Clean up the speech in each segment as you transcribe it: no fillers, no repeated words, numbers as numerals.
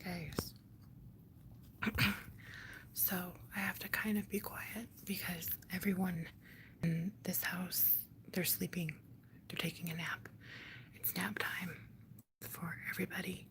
Guys, so I have to kind of be quiet because everyone in this house, they're sleeping, they're taking a nap. It's nap time for everybody,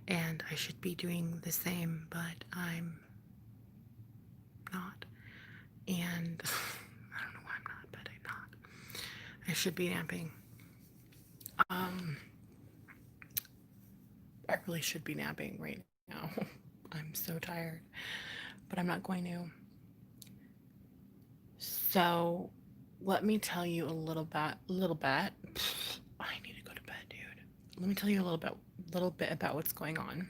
and I should be doing the same, but I'm not. And I don't know why I'm not, but I'm not. I should be napping. Um, I really should be napping right now. I'm so tired, but I'm not going to. So, let me tell you a little bit. I need to go to bed, dude. Let me tell you a little bit about what's going on.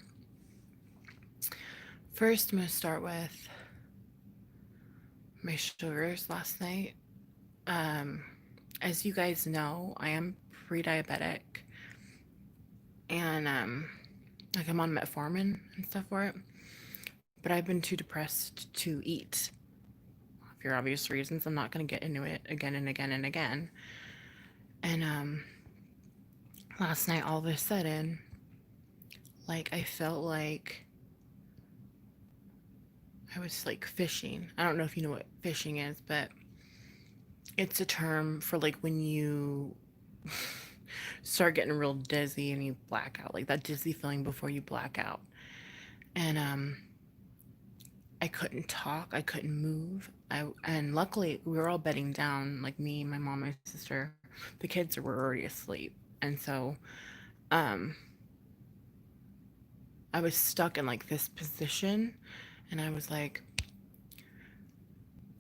First, I'm gonna start with my sugars last night. Um, as you guys know, I am pre-diabetic, and like I'm on metformin and stuff for it. But I've been too depressed to eat for obvious reasons. I'm not gonna get into it again and again and again. And last night, all of a sudden, like I felt like I was like fishing. I don't know if you know what fishing is, but it's a term for like when you start getting real dizzy and you black out, like that dizzy feeling before you black out. And I couldn't talk, I couldn't move. And luckily we were all bedding down, like me, my mom, my sister. The kids were already asleep. And so um I was stuck in like this position and I was like,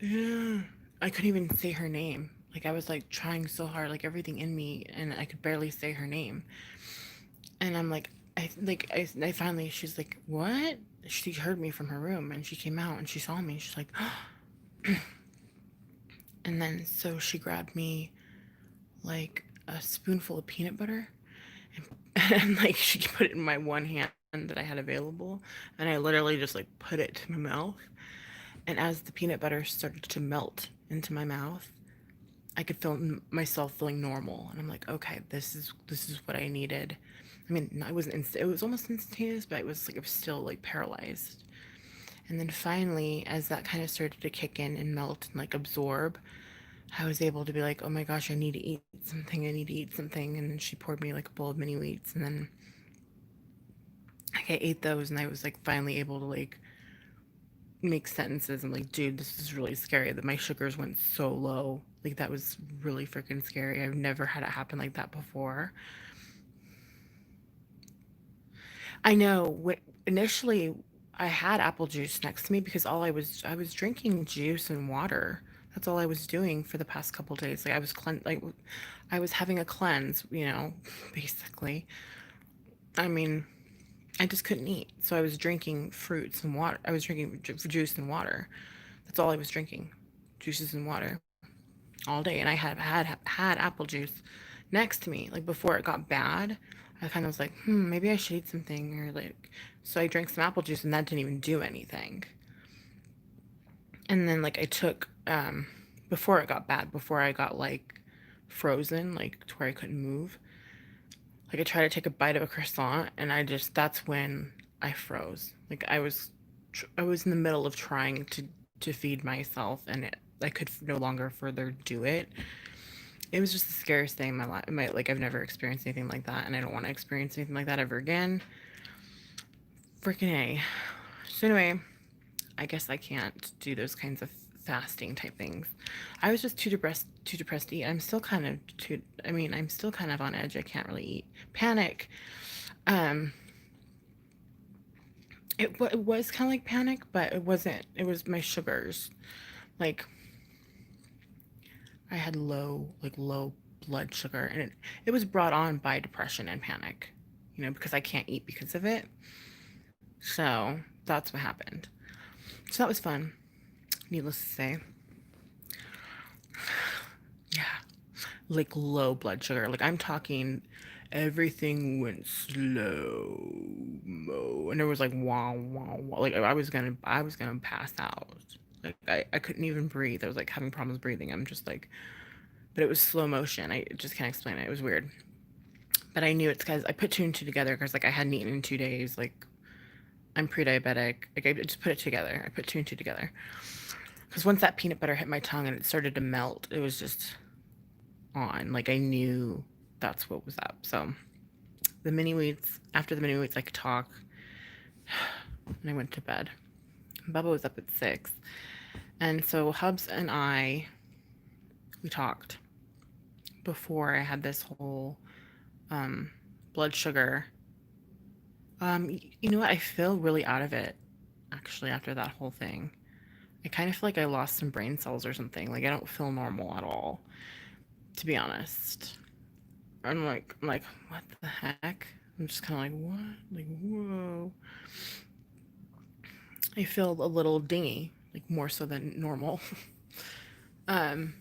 yeah. I couldn't even say her name. Like I was like trying so hard, like everything in me, and I could barely say her name. And I'm like, I finally, she's like, what? She heard me from her room, and she came out and she saw me. She's like, and then so she grabbed me like a spoonful of peanut butter, and like she put it in my one hand that I had available, and I literally just like put it to my mouth. And as the peanut butter started to melt into my mouth, I could feel myself feeling normal, and I'm like, okay, this is what I needed. I mean, I wasn't. It was almost instantaneous, but it was like I was still like paralyzed. And then finally, as that kind of started to kick in and melt and like absorb, I was able to be like, oh my gosh, I need to eat something. I need to eat something. And then she poured me like a bowl of mini wheats, and then like I ate those, and I was like finally able to like make sentences. I'm like, dude, this is really scary that my sugars went so low. Like that was really freaking scary. I've never had it happen like that before. I know. Initially, I had apple juice next to me because I was drinking juice and water. That's all I was doing for the past couple days. Like I was having a cleanse, basically. I mean, I just couldn't eat, so I was drinking fruits and water. I was drinking juice and water. That's all I was drinking, juices and water all day. And I had apple juice next to me. Like before it got bad, I kind of was like, maybe I should eat something or like. So I drank some apple juice, and that didn't even do anything. And then like I took before it got bad, before I got like frozen, like to where I couldn't move. Like I tried to take a bite of a croissant, and that's when I froze. Like I was in the middle of trying to feed myself, and I could no longer further do it. It was just the scariest thing in my life. Like I've never experienced anything like that, and I don't want to experience anything like that ever again. Freaking a. So anyway, I guess I can't do those kinds of fasting type things. I was just too depressed to eat. I'm still kind of too. I mean, I'm still kind of on edge. I can't really eat. Panic. Um, it was kind of like panic, but it wasn't. It was my sugars. Like I had low blood sugar, and it was brought on by depression and panic. Because I can't eat because of it. So that's what happened. So that was fun. Needless to say, yeah, like low blood sugar. Like I'm talking, everything went slow mo, and there was like wow wow wow. Like I was gonna pass out. Like I couldn't even breathe. I was like having problems breathing. I'm just like, but it was slow motion. I just can't explain it. It was weird. But I knew it's because I put two and two together because like I hadn't eaten in 2 days. Like I'm pre-diabetic. Like I just put it together. I put two and two together. Because once that peanut butter hit my tongue and it started to melt, it was just on. Like I knew that's what was up. So the mini wheats, after the mini wheats, I could talk, and I went to bed. Bubba was up at 6. And so Hubs and we talked before I had this whole um, blood sugar. You know what? I feel really out of it actually after that whole thing. I kind of feel like I lost some brain cells or something. Like I don't feel normal at all, to be honest. I'm like, what the heck? I'm just kind of like, what? Like, whoa. I feel a little dingy, like more so than normal. um,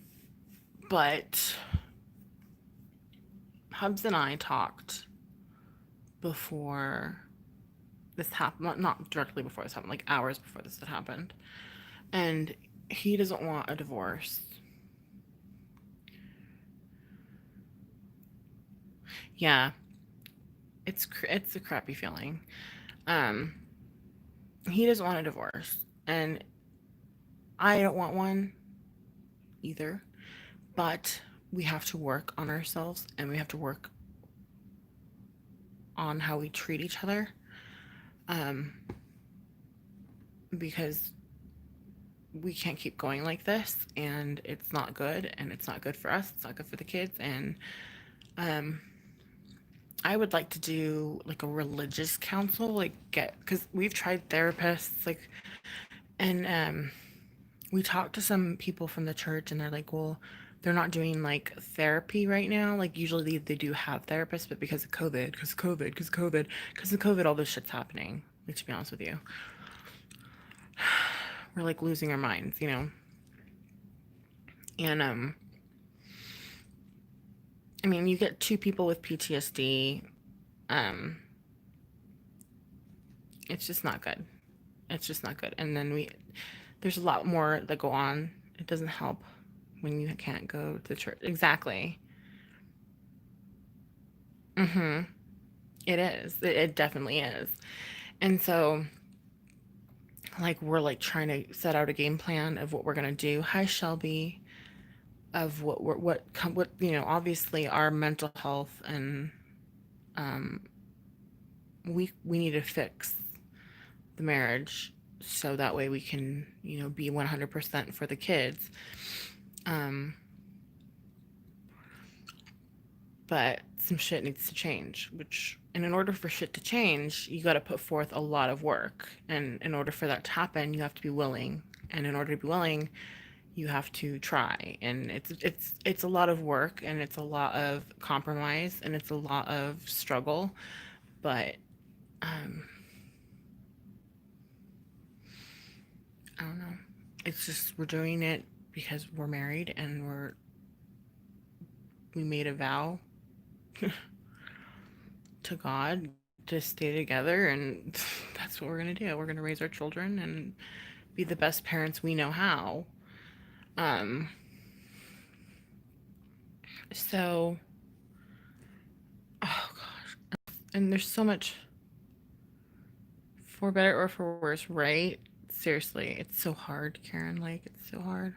but Hubs and I talked before this happened, not directly before this happened, like hours before this had happened. And he doesn't want a divorce. Yeah, it's a crappy feeling. Um, he doesn't want a divorce, and I don't want one either. But we have to work on ourselves, and we have to work on how we treat each other. Um, because we can't keep going like this, and it's not good, and it's not good for us. It's not good for the kids, and um, I would like to do like a religious counsel, like get because we've tried therapists, like, and we talked to some people from the church, and they're like, well, they're not doing like therapy right now. Like usually they do have therapists, but because of COVID, all this shit's happening. Like to be honest with you, we're like losing our minds, you know. And I mean, you get two people with PTSD. Um, it's just not good. It's just not good. And then there's a lot more that go on. It doesn't help when you can't go to church. Exactly. Mm-hmm. It is. It definitely is. And so, like, we're like trying to set out a game plan of what we're gonna do. Hi, Shelby. Of what you know. Obviously, our mental health and um, we need to fix the marriage so that way we can be 100% for the kids. Um, but some shit needs to change, which, and in order for shit to change, you got to put forth a lot of work. And in order for that to happen, you have to be willing. And in order to be willing, you have to try. And it's a lot of work, and it's a lot of compromise, and it's a lot of struggle. But um, I don't know. It's just we're doing it because we're married, and we made a vow to God to stay together, and that's what we're gonna do. We're gonna raise our children and be the best parents we know how. Um, so, oh gosh, and there's so much for better or for worse, right? Seriously, it's so hard, Karen. Like it's so hard.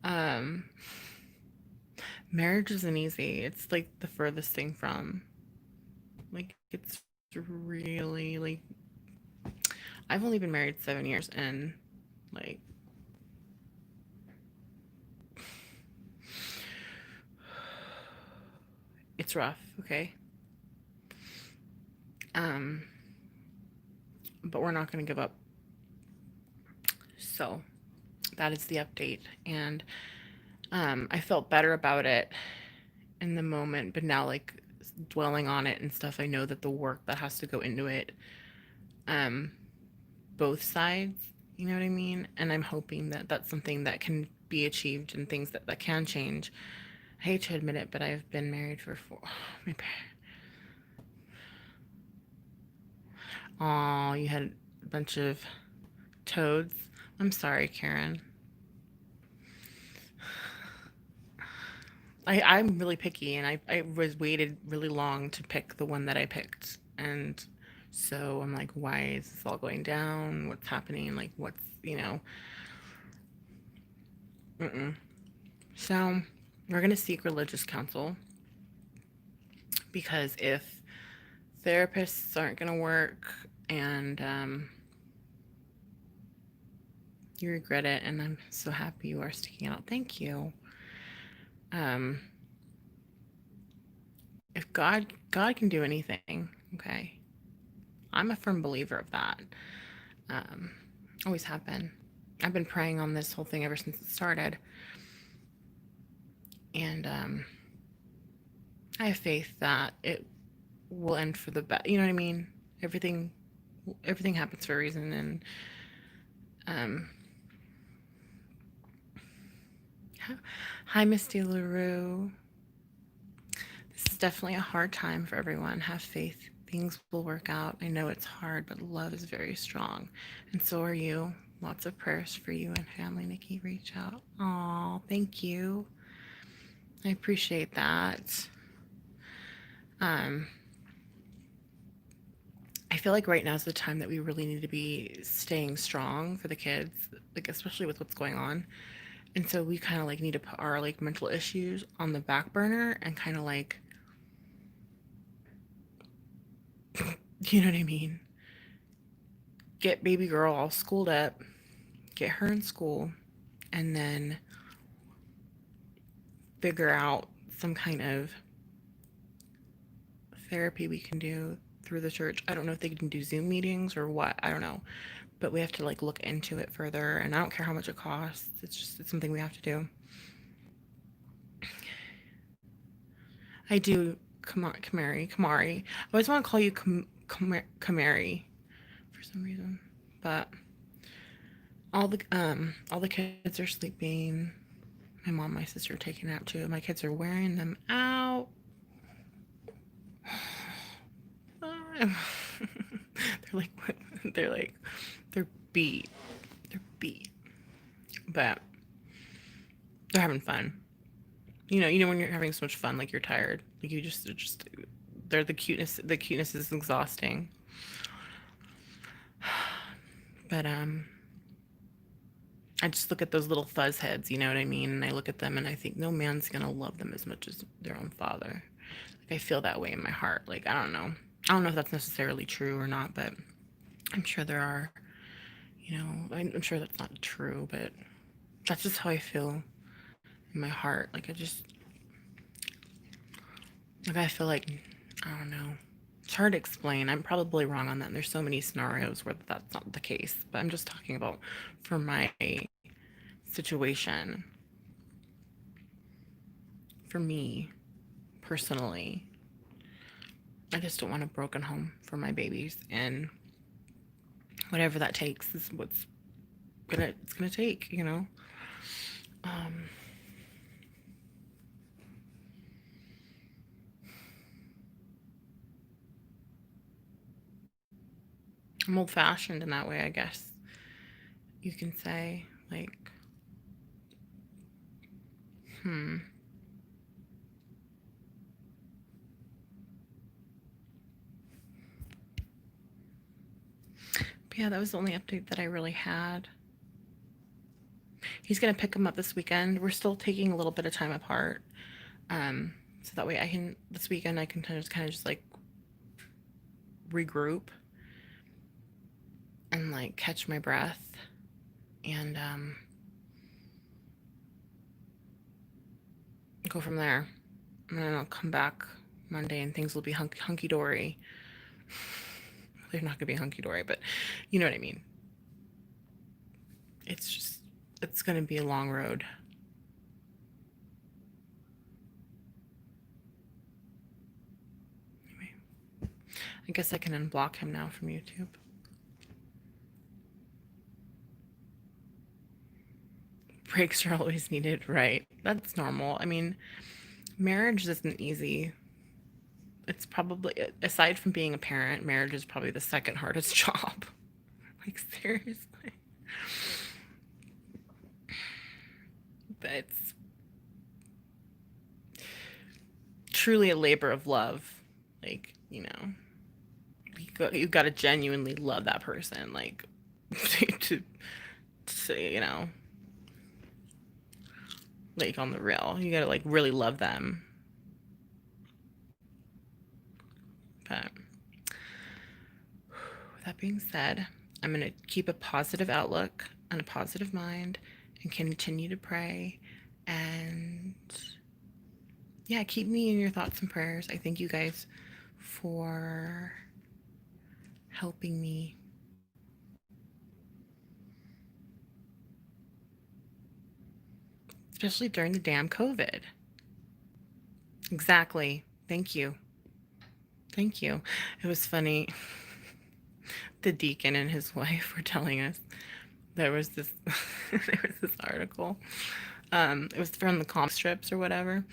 Um, Marriage isn't easy. It's like the furthest thing from like it's really like I've only been married 7 years, and like it's rough, okay? Um, but we're not going to give up. So that is the update. And I felt better about it in the moment, but now, like, dwelling on it and stuff, I know that the work that has to go into it, um, both sides, you know what I mean? And I'm hoping that that's something that can be achieved and things that can change. I hate to admit it, but I've been married for four. Oh, you had a bunch of toads. I'm sorry, Karen. I'm really picky, and I was waited really long to pick the one that I picked. And So I'm like, why is this all going down? What's happening? Like, what's, mm-mm. So we're going to seek religious counsel because if therapists aren't going to work and you regret it, and I'm so happy you are sticking out. Thank you. Um, if God can do anything, okay, I'm a firm believer of that. Um, Always have been. I've been praying on this whole thing ever since it started, and I have faith that it will end for the best. You know what I mean? Everything, everything happens for a reason, and um, hi, Misty Larue. This is definitely a hard time for everyone. Have faith. Things will work out. I know it's hard, but love is very strong. And so are you. Lots of prayers for you and family, Nikki. Reach out. Oh, thank you. I appreciate that. Um, I feel like right now is the time that we really need to be staying strong for the kids, like especially with what's going on. And so we kind of like need to put our like mental issues on the back burner and kind of like, you know what I mean? Get baby girl all schooled up, get her in school, and then figure out some kind of therapy we can do through the church. I don't know if they can do Zoom meetings or what. I don't know. But we have to like look into it further, and I don't care how much it costs. It's something we have to do. I do Kamari. I always want to call you Kamari for some reason. But all the kids are sleeping. My mom, my sister are taking a nap too. My kids are wearing them out. they're like they're like they're beat. They're beat. But they're having fun. You know when you're having so much fun, like you're tired. Like you just they're the cuteness is exhausting. But I just look at those little fuzz heads, you know what I mean? And I look at them and I think no man's gonna love them as much as their own father. Like I feel that way in my heart. Like I don't know. I don't know if that's necessarily true or not, but I'm sure there are, I'm sure that's not true, but that's just how I feel in my heart. Like I feel like, I don't know. It's hard to explain. I'm probably wrong on that. And there's so many scenarios where that's not the case, but I'm just talking about for my situation, for me personally. I just don't want a broken home for my babies, and whatever that takes is what's gonna take, you know. Um, I'm old fashioned in that way, I guess you can say. Like, hmm. But yeah, that was the only update that I really had. He's gonna pick him up this weekend. We're still taking a little bit of time apart. So that way I can this weekend I can kind of just like regroup and like catch my breath and go from there. And then I'll come back Monday and things will be hunky dory. They're not gonna be hunky dory, but you know what I mean. It's just it's gonna be a long road. Anyway, I guess I can unblock him now from YouTube. Breaks are always needed, right? That's normal. I mean, marriage isn't easy. It's probably, aside from being a parent, marriage is probably the second hardest job. Like, seriously. But it's truly a labor of love. Like, You got to genuinely love that person, like to say, like on the real. You got to like really love them. But with that being said, I'm going to keep a positive outlook and a positive mind and continue to pray. And yeah, keep me in your thoughts and prayers. I thank you guys for helping me. Especially during the damn COVID. Exactly. Thank you. Thank you. It was funny. The deacon and his wife were telling us there was this there was this article. It was from the comic strips or whatever,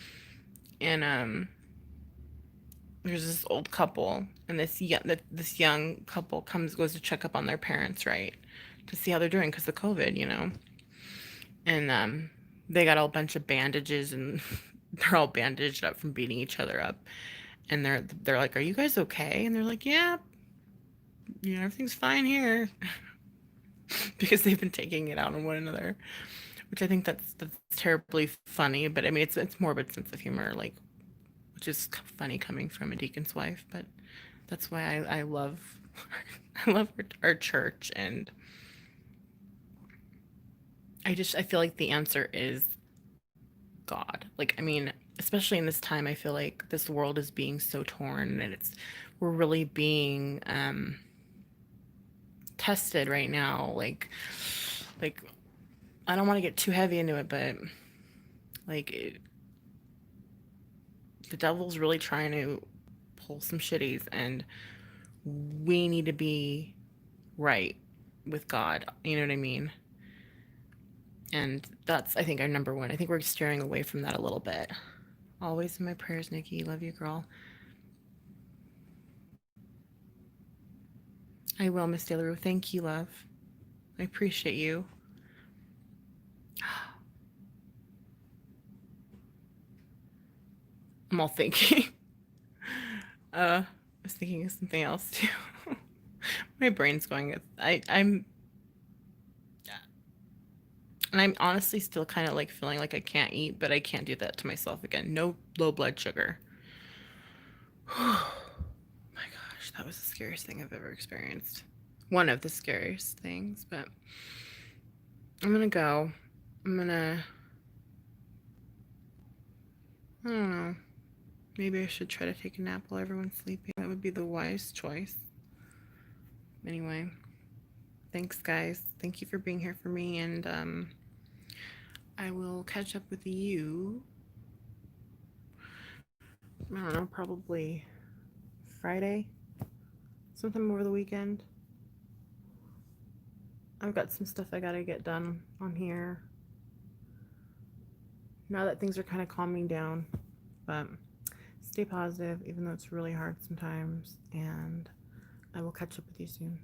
and there's this old couple, and this young couple goes to check up on their parents, right, to see how they're doing because of COVID. And they got a bunch of bandages, and they're all bandaged up from beating each other up, and they're like, "Are you guys okay?" And they're like, "Yeah, everything's fine here," because they've been taking it out on one another, which I think that's terribly funny. But I mean, it's morbid sense of humor, like, which is funny coming from a deacon's wife. But that's why I love I love our church, and I feel like the answer is God. Like, I mean, especially in this time, I feel like this world is being so torn, and we're really being tested right now. Like I don't want to get too heavy into it, but like the devil's really trying to pull some shitties, and we need to be right with God. You know what I mean? And that's, I think, our number one. I think we're steering away from that a little bit. Always in my prayers, Nikki. Love you, girl. I will, Miss Delarue. Thank you, love. I appreciate you. I'm all thinking. I was thinking of something else too. My brain's going. And I'm honestly still kind of like feeling like I can't eat, but I can't do that to myself again. No low blood sugar. Oh my gosh, that was the scariest thing I've ever experienced. One of the scariest things, but I'm gonna go. I'm gonna, I don't know. Maybe I should try to take a nap while everyone's sleeping. That would be the wise choice. Anyway, thanks, guys. Thank you for being here for me, and I will catch up with you. I don't know, probably Friday, sometime over the weekend. I've got some stuff I gotta get done on here now that things are kind of calming down. But stay positive, even though it's really hard sometimes, and I will catch up with you soon.